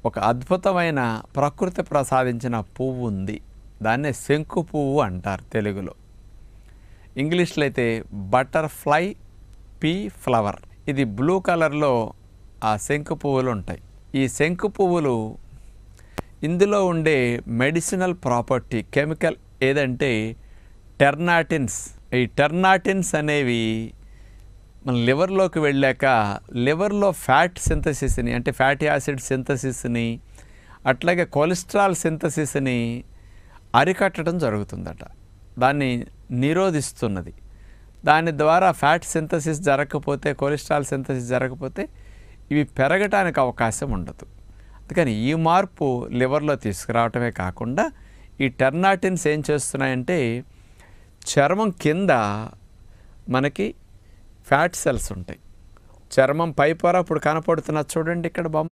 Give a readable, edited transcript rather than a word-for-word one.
ఒక అద్భుతమైన ప్రకృతి ప్రసాదించిన పువ్వు ఉంది. దాన్నే శంకు పువ్వు అంటారు తెలుగులో. ఇంగ్లీష్లో అయితే బటర్ఫ్లై పీ ఫ్లవర్. ఇది బ్లూ కలర్లో ఆ శంకు పువ్వులు ఉంటాయి. ఈ శంకు పువ్వులు ఇందులో ఉండే మెడిసినల్ ప్రాపర్టీ కెమికల్ ఏదంటే టెర్నాటిన్స్. ఈ టెర్నాటిన్స్ అనేవి మన లివర్లోకి వెళ్ళాక లివర్లో ఫ్యాట్ సింథసిస్ని అంటే ఫ్యాటీ యాసిడ్ సింథసిస్ని అట్లాగే కొలెస్ట్రాల్ సింథసిస్ని అరికట్టడం జరుగుతుందట. దాన్ని నిరోధిస్తున్నది. దాని ద్వారా ఫ్యాట్ సింథసిస్ జరగకపోతే కొలెస్ట్రాల్ సింథసిస్ జరగకపోతే ఇవి పెరగటానికి అవకాశం ఉండదు. అందుకని ఈ మార్పు లివర్లో తీసుకురావటమే కాకుండా ఈ టెర్నాటిన్స్ ఏం చేస్తున్నాయంటే చర్మం కింద మనకి ఫ్యాట్ సెల్స్ ఉంటాయి. చర్మం పై పొర ఇప్పుడు కనపడుతున్నది చూడండి ఇక్కడ బొమ్మ.